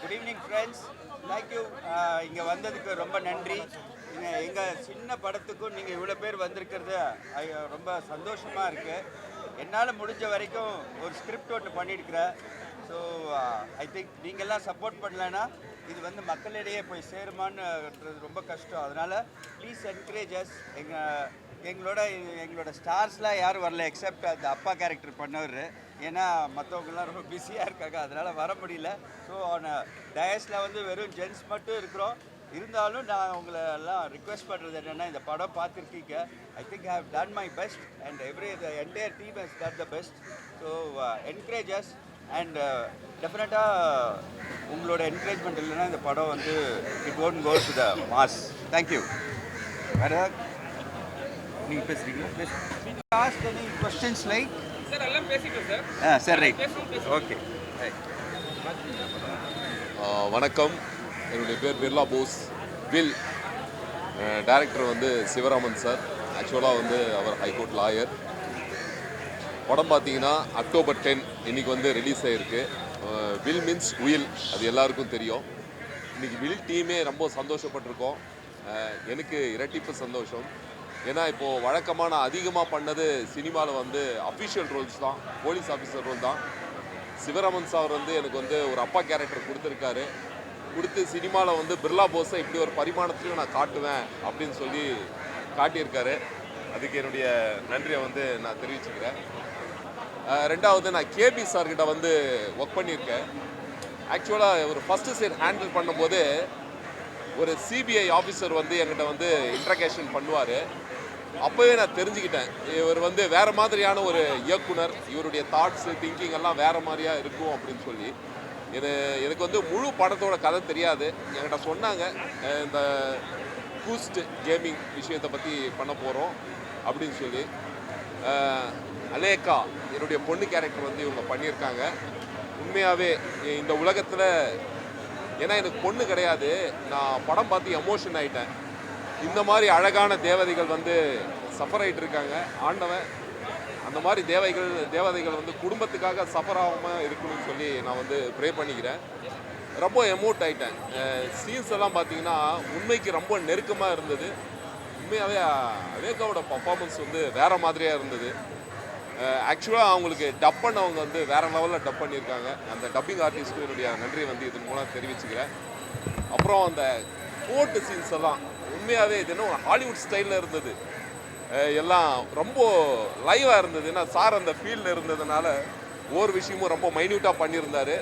Good evening friends. Thank you. இங்கே வந்ததுக்கு ரொம்ப நன்றி. எங்கள் சின்ன படத்துக்கும் நீங்கள் இவ்வளோ பேர் வந்திருக்கிறது ரொம்ப சந்தோஷமாக இருக்குது. என்னால் முடிஞ்ச வரைக்கும் ஒரு ஸ்கிரிப்ட் ஒன்று பண்ணியிருக்கிறேன். ஸோ ஐ திங்க் நீங்கள்லாம் சப்போர்ட் பண்ணலைன்னா இது வந்து மக்களிடையே போய் சேருமான்றது ரொம்ப கஷ்டம். அதனால் ப்ளீஸ் என்கரேஜஸ். எங்களோட ஸ்டார்ஸ்லாம் யாரும் வரல எக்ஸப்ட் அந்த அப்பா கேரக்டர் பண்ணவர். ஏன்னா மற்றவங்கலாம் ரொம்ப பிஸியாக இருக்காங்க, அதனால் வர முடியல. ஸோ டயஸில் வந்து வெறும் ஜென்ஸ் மட்டும் இருக்கிறோம். இருந்தாலும் நான் உங்களை எல்லாம் ரிக்வெஸ்ட் பண்ணுறது என்னென்னா, இந்த படம் பார்த்துருக்கீங்க. I think I have done my best and the entire team has done the best. So encourages and டெஃபினட்டாக உங்களோட என்கரேஜ்மெண்ட் இல்லைன்னா இந்த படம் வந்து it won't go to the mass. Thank you. வேறு நீங்கள் பேசுகிறீங்களா? Ask any questions like sir எல்லாம் பேசிட்டோம் சார். Sir right, okay. வணக்கம், என்னுடைய பேர் பிர்லா போஸ். வில் டைரக்டர் வந்து சிவராமன் சார். ஆக்சுவலாக வந்து அவர் ஹைகோர்ட் லாயர். படம் பார்த்தீங்கன்னா அக்டோபர் 10 இன்றைக்கி வந்து ரிலீஸ் ஆகிருக்கு. வில் மீன்ஸ் உயில், அது எல்லாருக்கும் தெரியும். இன்றைக்கி வில் டீமே ரொம்ப சந்தோஷப்பட்டிருக்கோம். எனக்கு இரட்டிப்பு சந்தோஷம். ஏன்னா இப்போது வழக்கமான அதிகமாக பண்ணது சினிமாவில் வந்து அஃபிஷியல் ரோல்ஸ் தான், போலீஸ் ஆஃபீஸர் ரோல் தான். சிவராமன் சார் வந்து எனக்கு வந்து ஒரு அப்பா கேரக்டர் கொடுத்துருக்காரு. கொடுத்து சினிமாவில் வந்து பிர்லா போஸை இப்படி ஒரு பரிமாணத்துலையும் நான் காட்டுவேன் அப்படின்னு சொல்லி காட்டியிருக்காரு. அதுக்கு என்னுடைய நன்றியை வந்து நான் தெரிவிச்சுக்கிறேன். ரெண்டாவது, நான் கேபி சார்கிட்ட வந்து ஒர்க் பண்ணியிருக்கேன். ஆக்சுவலாக ஒரு ஃபஸ்ட்டு சீன் ஹேண்டில் பண்ணும்போது ஒரு சிபிஐ ஆஃபீஸர் வந்து என்கிட்ட வந்து இன்ட்ரகேஷன் பண்ணுவார். அப்போவே நான் தெரிஞ்சுக்கிட்டேன், இவர் வந்து வேறு மாதிரியான ஒரு இயக்குனர், இவருடைய தாட்ஸு திங்கிங் எல்லாம் வேறு மாதிரியாக இருக்கும் அப்படின்னு சொல்லி. எனக்கு வந்து முழு படத்தோட கதை தெரியாது. என்கிட்ட சொன்னாங்க, இந்த கூஸ்ட் கேமிங் விஷயத்தை பற்றி பண்ண போகிறோம் அப்படின்னு சொல்லி. அலேக்கா என்னுடைய பொண்ணு கேரக்டர் வந்து இவங்க பண்ணியிருக்காங்க. உண்மையாகவே இந்த உலகத்தில், ஏன்னா எனக்கு பொண்ணு கிடையாது, நான் படம் பார்த்து எமோஷன் ஆகிட்டேன். இந்த மாதிரி அழகான தேவதைகள் வந்து சஃபர் ஆகிட்டு இருக்காங்க. ஆண்டவன் அந்த மாதிரி தேவதைகள் வந்து குடும்பத்துக்காக சஃபர் ஆகாமல் இருக்கணும்னு சொல்லி நான் வந்து ப்ரே பண்ணிக்கிறேன். ரொம்ப எமோட் ஆகிட்டேன். சீன்ஸ் எல்லாம் பார்த்தீங்கன்னா உண்மைக்கு ரொம்ப நெருக்கமாக இருந்தது. உண்மையாகவே அலேக்காவோட பர்ஃபார்மன்ஸ் வந்து வேறு மாதிரியாக இருந்தது. ஆக்சுவலாக அவங்களுக்கு டப் பண்ணவங்க வந்து வேறு லெவலில் டப் பண்ணியிருக்காங்க. அந்த டப்பிங் ஆர்டிஸ்ட்டு என்னுடைய நன்றியை வந்து இதன் மூலம் தெரிவிச்சுக்கிறேன். அப்புறம் அந்த கோர்ட்டு சீன்ஸ் எல்லாம் உண்மையாகவே இது என்ன ஒரு ஹாலிவுட் ஸ்டைலில் இருந்தது. எல்லாம் ரொம்ப லைவாக இருந்தது. ஏன்னா சார் அந்த ஃபீல்டில் இருந்ததுனால ஒவ்வொரு விஷயமும் ரொம்ப மைன்யூட்டாக பண்ணியிருந்தார்.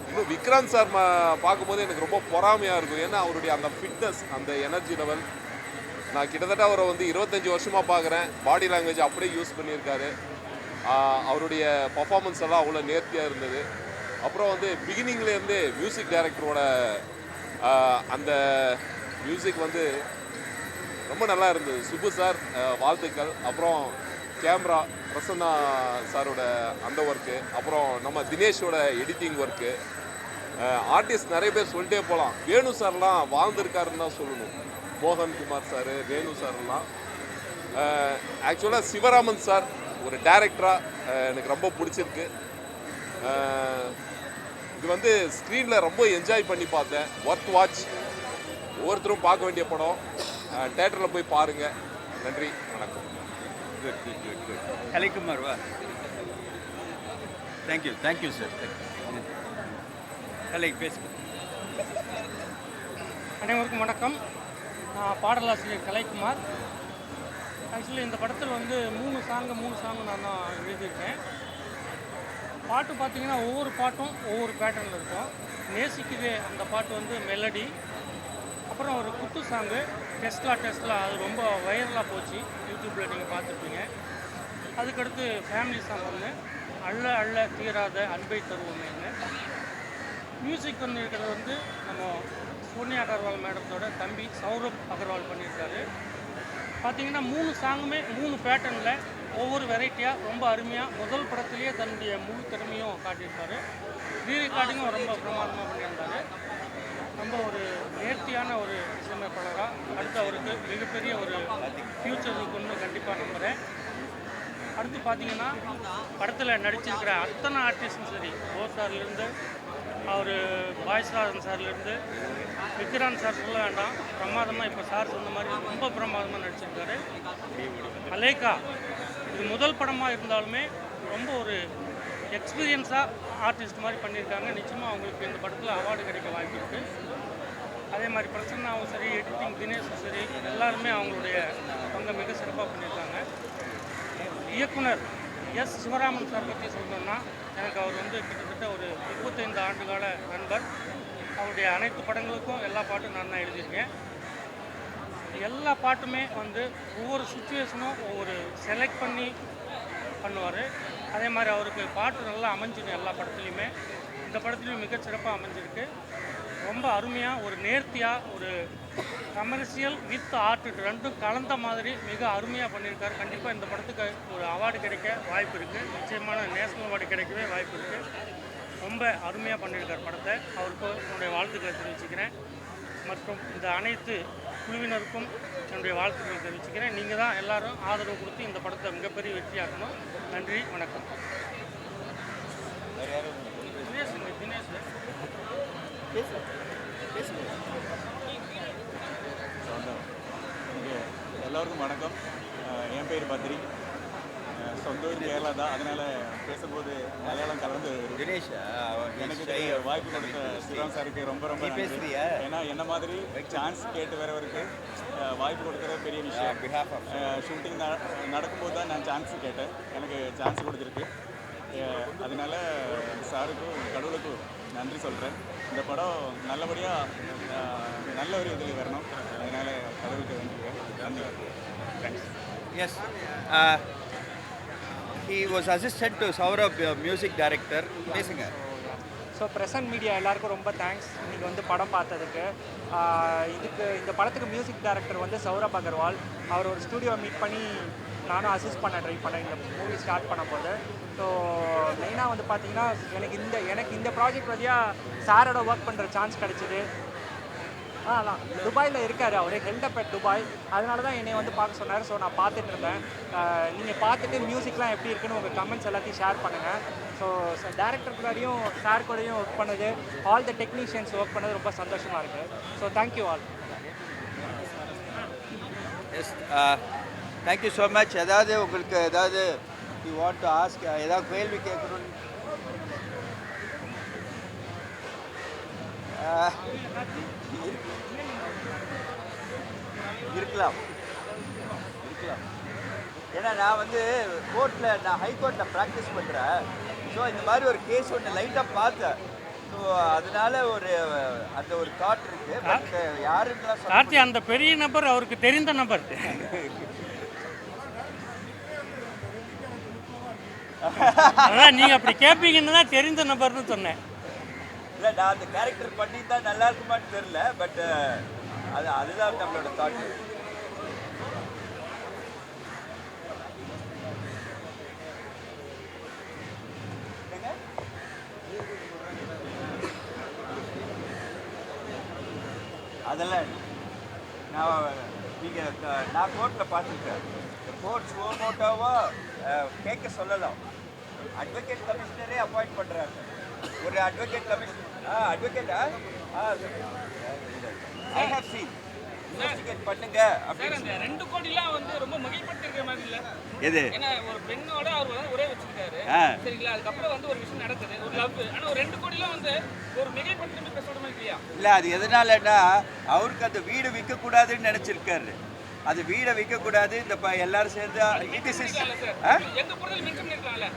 இன்னும் விக்ராந்த் சார் பார்க்கும்போது எனக்கு ரொம்ப பொறாமையாக இருக்கும். ஏன்னா அவருடைய அந்த ஃபிட்னஸ், அந்த எனர்ஜி லெவல், நான் கிட்டத்தட்ட அவரை வந்து 25 வருஷமாக பார்க்குறேன். பாடி லாங்குவேஜ் அப்படியே யூஸ் பண்ணியிருக்காரு. அவருடைய பர்ஃபார்மன்ஸ் எல்லாம் அவ்வளோ நேர்த்தியாக இருந்தது. அப்புறம் வந்து பிகினிங்லேருந்து மியூசிக் டைரக்டரோட அந்த மியூசிக் வந்து ரொம்ப நல்லா இருந்தது. சுப்பு சார் வாழ்த்துக்கள். அப்புறம் கேமரா பிரசன்னா சாரோட அந்த ஒர்க்கு, அப்புறம் நம்ம தினேஷோட எடிட்டிங் ஒர்க்கு, ஆர்டிஸ்ட் நிறைய பேர் சொல்லிட்டே போகலாம். வேணு சார்லாம் வாழ்ந்திருக்காருன்னு தான் சொல்லணும். மோகன்குமார் சார், வேணு சார்லாம். ஆக்சுவலாக சிவராமன் சார் ஒரு டைரக்டராக எனக்கு ரொம்ப பிடிச்சிருக்கு. இது வந்து ஸ்க்ரீனில் ரொம்ப என்ஜாய் பண்ணி பார்த்தேன். Worth watch. ஒவ்வொருத்தரும் பார்க்க வேண்டிய படம். தேட்டரில் போய் பாருங்கள். நன்றி, வணக்கம். கலைக்குமார் வா. Thank you sir. கலை பேசு. அனைவருக்கும் வணக்கம். நான் பாடலாசிரியர் கலைக்குமார். ஆக்சுவலி இந்த படத்தில் வந்து 3 சாங்கு நான் தான் எழுதியிருக்கேன். பாட்டு பார்த்திங்கன்னா ஒவ்வொரு பாட்டும் ஒவ்வொரு பேட்டர்னில் இருக்கும். நேசிக்குதே அந்த பாட்டு வந்து மெலடி. அப்புறம் ஒரு குத்து சாங்கு டெஸ்லா, அது ரொம்ப வைரலாக போச்சு. யூடியூப்பில் நீங்கள் பார்த்துருப்பீங்க. அதுக்கடுத்து ஃபேமிலி சாங் ஒன்று, அள்ள தீராத அன்பை தருவோமேன்னு. மியூசிக் ஒன்று இருக்கிறது வந்து நம்ம சோனியா அகர்வால் மேடத்தோட தம்பி சௌரப் அகர்வால் பண்ணியிருக்காரு. பார்த்திங்கன்னா 3 சாங்குமே 3 பேட்டர்னில் ஒவ்வொரு வெரைட்டியாக ரொம்ப அருமையாக முதல் படத்துலேயே தன்னுடைய முழு திறமையும் காட்டியிருப்பார். ரீரெக்கார்டிங்கும் ரொம்ப பிரமாதமாக பண்ணியிருந்தார். ரொம்ப ஒரு நேர்த்தியான ஒரு இசையமைப்பாளராக அடுத்து அவருக்கு மிகப்பெரிய ஒரு ஃப்யூச்சர் இருக்குன்னு கண்டிப்பாக நம்புகிறேன். அடுத்து பார்த்திங்கன்னா படத்தில் நடிச்சிருக்கிற அத்தனை ஆர்டிஸ்டும் சரி, ஓசார்லேருந்து அவர் பாய்ஸ்ராஜன் சார்லேருந்து விக்ரான் சார் சொல்ல வேண்டாம், பிரமாதமாக இப்போ சார் சொன்ன மாதிரி ரொம்ப பிரமாதமாக நடிச்சிருக்காரு. மலேக்கா இது முதல் படமாக இருந்தாலுமே ரொம்ப ஒரு எக்ஸ்பீரியன்ஸாக ஆர்டிஸ்ட் மாதிரி பண்ணியிருக்காங்க. நிச்சயமாக அவங்களுக்கு இந்த படத்தில் அவார்டு கிடைக்க வாய்ப்பு இருக்குது. அதே மாதிரி பிரசன்னாவும் சரி, எடிட்டிங் தினேஷும் சரி, எல்லாருமே அவங்களுடைய பங்கை மிக சிறப்பாக பண்ணியிருக்காங்க. இயக்குனர் எஸ் சிவராமன் சார் பற்றி சொல்லணும்னா, எனக்கு அவர் வந்து கிட்டத்தட்ட ஒரு 25 ஆண்டுகால நண்பர். அவருடைய அனைத்து படங்களுக்கும் எல்லா பாட்டும் நான் தான் எழுதியிருக்கேன். எல்லா பாட்டுமே வந்து ஒவ்வொரு சுச்சுவேஷனும் ஒவ்வொரு செலக்ட் பண்ணி பண்ணுவார். அதே மாதிரி அவருக்கு பாட்டு நல்லா அமைஞ்சிடும் எல்லா படத்துலையுமே. இந்த படத்துலையும் மிகச்சிறப்பாக அமைஞ்சிருக்கு. ரொம்ப அருமையாக, ஒரு நேர்த்தியாக, ஒரு கமர்ஷியல் வித் ஆர்ட் ரெண்டும் கலந்த மாதிரி மிக அருமையாக பண்ணியிருக்காரு. கண்டிப்பாக இந்த படத்துக்கு ஒரு அவார்டு கிடைக்க வாய்ப்பு இருக்குது. நிச்சயமான நேஷனல் அவார்டு கிடைக்கவே வாய்ப்பு இருக்குது. ரொம்ப அருமையாக பண்ணியிருக்கார் படத்தை. அவருக்கு என்னுடைய வாழ்த்துக்களை தெரிவிச்சுக்கிறேன். மற்றும் இந்த அனைத்து குழுவினருக்கும் என்னுடைய வாழ்த்துக்களை தெரிவிச்சுக்கிறேன். நீங்கள் தான் எல்லாரும் ஆதரவு கொடுத்து இந்த படத்தை மிகப்பெரிய வெற்றியாக்கணும். நன்றி, வணக்கம். தினேஷ் எல்லோருக்கும் வணக்கம். என் பேர் பத்ரி. சொந்த ஊர் கேரளா தான், அதனால் பேசும்போது மலையாளம் கலந்து தினேஷ் எனக்கு வாய்ப்பு கொடுத்த சிவராம் சாருக்கு ரொம்ப ரொம்ப நன்றி. ஏன்னா என்ன மாதிரி சான்ஸ் கேட்டு வரவருக்கு வாய்ப்பு கொடுக்குறது பெரிய விஷயம். ஷூட்டிங் நடக்கும்போது தான் நான் சான்ஸ் கேட்டேன், எனக்கு சான்ஸ் கொடுத்துருக்கு. அதனால சாருக்கும் கடவுளுக்கும் நன்றி சொல்கிறேன். இந்த படம் நல்லபடியாக நல்ல ஒரு இதில் வரணும். அதனால் கடவுளுக்கு வேண்டிக்கிறேன். நன்றி. Thanks. Yes. He was assistant to Saurabh, music director. பேசுங்க. ஸோ ப்ரெசன்ட் மீடியா எல்லாருக்கும் ரொம்ப தேங்க்ஸ் இன்றைக்கி வந்து படம் பார்த்ததுக்கு. இந்த படத்துக்கு மியூசிக் டைரக்டர் வந்து சௌரப் அகர்வால். அவர் ஒரு ஸ்டூடியோ மீட் பண்ணி நானும் அசிஸ்ட் பண்ண ட்ரை பண்ணேன் இந்த மூவி ஸ்டார்ட் பண்ணும்போது. ஸோ மெயினாக வந்து பார்த்தீங்கன்னா எனக்கு இந்த ப்ராஜெக்ட் வழியாக சாரோட ஒர்க் பண்ணுற சான்ஸ் கிடச்சிது. அதான் துபாயில் இருக்கார் அவர், ஹெல்டப் அட் துபாய். அதனால தான் என்னை வந்து பார்க்க சொன்னார். ஸோ நான் பார்த்துட்டு இருந்தேன். நீங்கள் பார்த்துட்டு மியூசிக்லாம் எப்படி இருக்குன்னு உங்கள் கமெண்ட்ஸ் எல்லாத்தையும் ஷேர் பண்ணுங்கள். ஸோ டேரக்டர் கூடயும் சார் கூடயும் ஒர்க் பண்ணது, ஆல் த டெக்னீஷியன்ஸ் ஒர்க் பண்ணது ரொம்ப சந்தோஷமாக இருக்குது. So thank you all. Yes, thank you so much. ஏதாவது உங்களுக்கு ஏதாவது யூ வாண்ட் டு ஆஸ்க், ஏதாவது கேள்வி கேட்கணும்னு இருக்கலாம். ஏன்னா நான் வந்து நான் ஹைகோர்ட்டில் ப்ராக்டிஸ் பண்ணுறேன். ஸோ இந்த மாதிரி ஒரு கேஸ் ஒன்று லைட்டாக பார்த்தேன். ஸோ அதனால அந்த ஒரு தாட் இருக்கு. பட் யாருக்கெல்லாம் கார்த்தி அந்த பெரிய நபர் அவருக்கு தெரிந்த நபர். அதான் நீங்கள் அப்படி கேட்பீங்கன்னு தான் தெரிந்த நபர்னு சொன்னேன். இல்லை, நான் அந்த கேரக்டர் பண்ணி தான் நல்லா இருக்குமான்னு தெரில. பட் அதுதான் நம்மளோட தாட். அதெல்லாம் நான் கோர்ட்டில் பார்த்துருக்கேன். கோர்ட் சுவமோட்டோவாக கேட்க சொல்லலாம். அட்வொகேட் கமிஷனரே அப்பாயிண்ட் பண்ணுறாங்க. ஒரு advocate commissioner I have scene investigate பண்ணுங்க அப்படின்னு. அந்த 2 கோடிலாம் வந்து ரொம்ப மகிழ்படுத்திருக்கிற மாதிரி இல்லை. எது? ஏன்னா ஒரு பெண்ணோட அவர் வந்து ஒரே வச்சிருக்காரு சரிங்களா. அதுக்கப்புறம் வந்து ஒரு விஷயம் நடக்குது, ஒரு லவ். ஆனால் ஒரு 2 கோடிலாம் வந்து ஒரு மிகைப்படுத்தி பேச மாதிரி இல்லையா? இல்லை, அது எதனாலன்னா அவருக்கு அந்த வீடு விற்கக்கூடாதுன்னு நினச்சிருக்காரு. அது வீடை விற்கக்கூடாது. இந்த எல்லாரும் சேர்ந்து எங்க பொருள் மென்ஷன் பண்ணிருக்காங்கல்ல.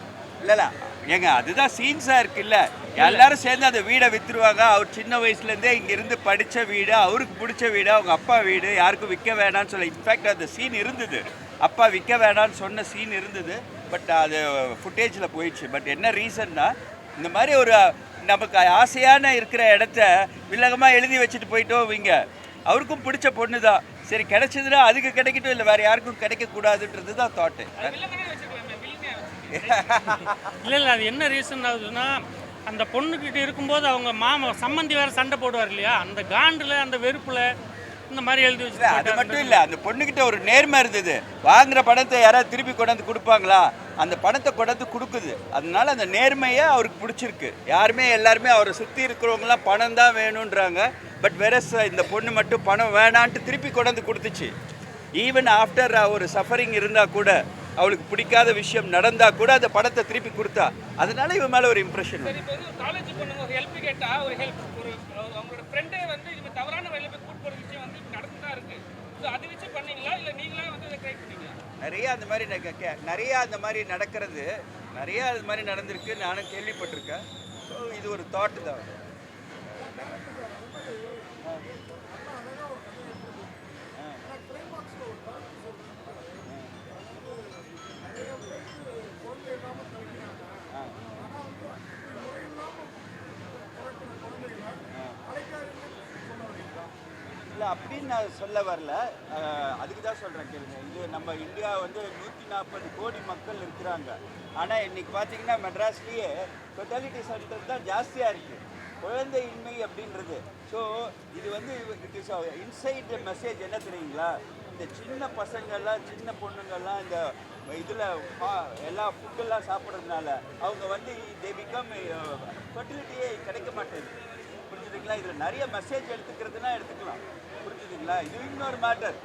இல்லை ஏங்க, அதுதான் சீன்ஸாக இருக்குல்ல. எல்லாரும் சேர்ந்து அந்த வீடை விற்றுருவாங்க. அவர் சின்ன வயசுலேருந்தே இங்கேருந்து படித்த வீடு, அவருக்கு பிடிச்ச வீடு, அவங்க அப்பா வீடு, யாருக்கும் விற்க வேணான்னு சொல்ல. இன்ஃபேக்ட் அந்த சீன் இருந்தது, அப்பா விற்க வேணான்னு சொன்ன சீன் இருந்தது. பட் அது ஃபுட்டேஜில் போயிடுச்சு. பட் என்ன ரீசன்னா, இந்த மாதிரி ஒரு நமக்கு ஆசையான இருக்கிற இடத்த வில்லகமாக எழுதி வச்சுட்டு போயிட்டோம் இவங்க. அவருக்கும் பிடிச்ச பொண்ணு தான், சரி கிடைச்சதுன்னா அதுக்கு கிடைக்கட்டும், இல்லை வேறு யாருக்கும் கிடைக்கக்கூடாதுன்றது தான் தாட்டு. இல்லை அது என்ன ரீசன் ஆகுதுன்னா, அந்த பொண்ணுக்கிட்ட இருக்கும்போது அவங்க சம்மந்தி வேறு சண்டை போடுவார் இல்லையா, அந்த காண்டில் அந்த வெறுப்பில் இந்த மாதிரி எழுதி வச்சு. அது மட்டும் இல்லை, அந்த பொண்ணுக்கிட்ட ஒரு நேர்மை இருந்தது. வாங்குற பணத்தை யாராவது திருப்பி கொண்டாந்து கொடுப்பாங்களா? அந்த பணத்தை கொண்டாந்து கொடுக்குது. அதனால அந்த நேர்மையை அவருக்கு பிடிச்சிருக்கு. எல்லாருமே அவரை சுற்றி இருக்கிறவங்களாம் பணம் தான் வேணுன்றாங்க. பட் வேற இந்த பொண்ணு மட்டும் பணம் வேணான்ட்டு திருப்பி கொண்டாந்து கொடுத்துச்சு. ஈவன் ஆஃப்டர் ஒரு சஃபரிங் இருந்தால் கூட, அவளுக்கு பிடிக்காத விஷயம் நடந்தால் கூட அந்த பணத்தை திருப்பி கொடுத்தா. அதனால இவன் மேலே ஒரு இம்ப்ரெஷன். சரி, இப்போ வந்து ஒரு காலேஜ் பொண்ணுங்க ஒரு ஹெல்ப் கேட்டா ஒரு ஹெல்ப் அவங்களோட ஃப்ரெண்டே வந்து இது தவறான வழியில் போய் கூட்டு போகிற விஷயம் வந்து நடந்து தான் இருக்கு. ஸோ அதை வச்சு பண்ணீங்களா இல்லை நீங்களே வந்து அதை ட்ரை பண்ணீங்களா? நிறைய அந்த மாதிரி நடக்கிறது, நிறைய அது மாதிரி நடந்திருக்கு, நானும் கேள்விப்பட்டிருக்கேன். ஸோ இது ஒரு தாட் தான். இல்லை அப்படின்னு நான் சொல்ல வரல, அதுக்கு தான் சொல்கிறேன் கேளுங்க. இது நம்ம இந்தியா வந்து 140 கோடி மக்கள் இருக்கிறாங்க. ஆனால் இன்றைக்கி பார்த்தீங்கன்னா மெட்ராஸ்லேயே ஃபெர்டிலிட்டி சென்டர் தான் ஜாஸ்தியாக இருக்குது, குழந்தையின்மை அப்படின்றது. ஸோ இது வந்து இட் இஸ் இன்சைட் மெசேஜ் என்ன தெரியுங்களா? இந்த சின்ன பசங்கள்லாம் சின்ன பொண்ணுங்கள்லாம் இந்த இதில் எல்லா ஃபுட்டெல்லாம் சாப்பிட்றதுனால அவங்க வந்து தே பிகம் ஃபெர்டிலிட்டியே கிடைக்க மாட்டேங்குது. புரிஞ்சுதுங்களா? இதில் நிறைய மெசேஜ் எடுத்துக்கிறதுனா எடுத்துக்கலாம். புரிஞ்சுதுங்களா? இது இன்னொரு மேட்டர்.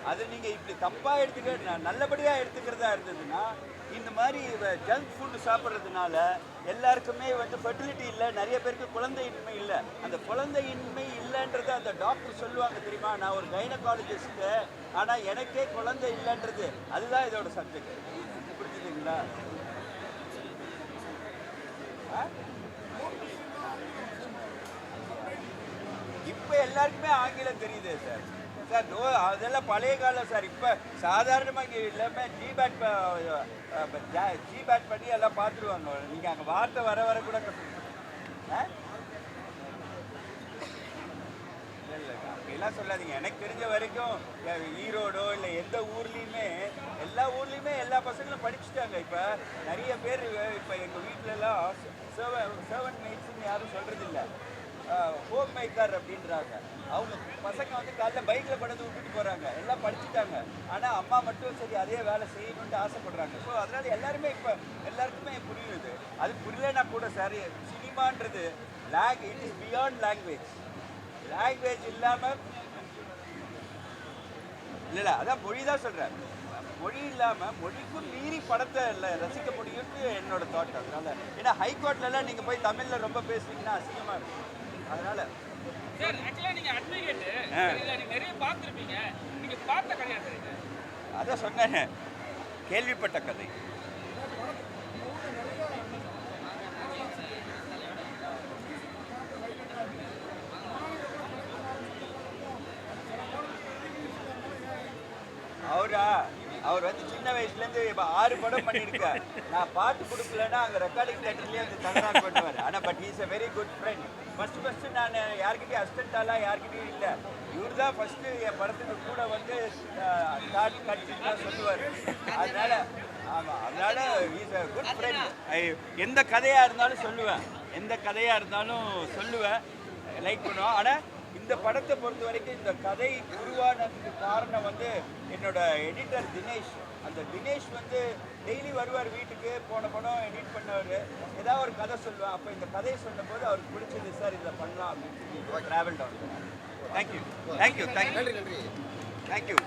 அது நீங்கள் இப்படி தப்பாக நல்லபடியாக எடுத்துக்கிறதா இருந்ததுன்னா, இந்த மாதிரி ஜங்க் ஃபுட்டு சாப்பிட்றதுனால எல்லாருக்குமே வந்து ஃபெர்டிலிட்டி இல்லை, நிறைய பேருக்கு குழந்தையின்மை இல்லை. அந்த குழந்தையின்மை இல்லைன்றது அந்த டாக்டர் சொல்லுவாங்க தெரியுமா? நான் ஒரு கைனகாலஜிஸ்ட்டு, ஆனால் எனக்கே குழந்தை இல்லைன்றது அதுதான் இதோட சப்ஜெக்ட். புரிஞ்சுதுங்களா? இப்போ எல்லாருக்குமே ஆங்கிலம் தெரியுது சார். அதெல்லாம் பழைய காலம் சார். இப்போ சாதாரணமாக இங்கே எல்லாமே ஜிபேட் பண்ணி எல்லாம் பார்த்துருவாங்க. நீங்கள் அங்கே வார்த்தை வர கூட இல்லை அப்படிலாம் சொல்லாதீங்க. எனக்கு தெரிஞ்ச வரைக்கும் ஈரோடோ இல்லை எந்த ஊர்லேயுமே எல்லா ஊர்லேயுமே எல்லா பசங்களும் படிச்சுட்டாங்க. இப்போ நிறைய பேர் இப்போ எங்கள் வீட்டிலலாம் சர்வன்ட் மெய்ட்ஸ்ன்னு யாரும் சொல்கிறதில்ல, ஹோம் மேக்கர் அப்படின்றாங்க. அவங்க பசங்க வந்து காலைல பைக்கில் கொண்டு விட்டுட்டு போகிறாங்க, எல்லாம் படிச்சுட்டாங்க. ஆனால் அம்மா மட்டும் சரி அதே வேலை செய்யணுன்ட்டு ஆசைப்படுறாங்க. ஸோ அதனால் எல்லாருக்குமே புரியுது. அது புரியலன்னா கூட சரி, சினிமான்றது இட் இஸ் பியாண்ட் லாங்குவேஜ் இல்லாமல் இல்லை அதான் மொழி தான் சொல்கிறேன். மொழி இல்லாமல் மொழிக்கும் மீறி படத்தை ரசிக்க முடியும்னு என்னோட தாட். அதனால ஏன்னா ஹைகோர்ட்லலாம் நீங்கள் போய் தமிழில் ரொம்ப பேசுவீங்கன்னா அசிங்கமாக இருக்கும். அதனால சார் ஆக்சுவலாக நீங்கள் அட்வொகேட், நீங்கள் நிறைய பார்த்துருப்பீங்க, நீங்கள் பார்த்த கதையா சார் இது? அதான் சொன்னேன், கேள்விப்பட்ட கதை. அவர் வந்து சின்ன வயசுலேருந்து இப்போ 6 படம் பண்ணியிருக்கார். நான் பாட்டு கொடுக்கலன்னா அங்கே ரெக்கார்டிங் தேட்டர்லேயே வந்து தகராறு பண்ணுவார். ஆனால் but is a very good friend. First நான் யார்கிட்டையும் அசிஸ்டண்ட்டாலாம் யார்கிட்டையும் இல்லை. இவர் தான் ஃபஸ்ட்டு என் படத்துக்கு கூட வந்து கட்சின்னு சொல்லுவார். அதனால் ஆமாம், அதனால் இஸ் a குட் ஃப்ரெண்ட். எந்த கதையாக இருந்தாலும் சொல்லுவேன், லைக் பண்ணுவோம். ஆனால் இந்த படத்தை பொறுத்த வரைக்கும் இந்த கதை உருவானதுக்கு காரணம் வந்து என்னோட எடிட்டர் தினேஷ். அந்த தினேஷ் வந்து டெய்லி வருவார் வீட்டுக்கு, போன படம் எடிட் பண்ணவர், ஏதாவது ஒரு கதை சொல்லுவேன். அப்போ இந்த கதையை சொன்னபோது அவருக்கு பிடிச்சது, சார் இதில் பண்ணலாம் அப்படின்னு சொல்லி ட்ராவல் டவுன். தேங்க்யூ.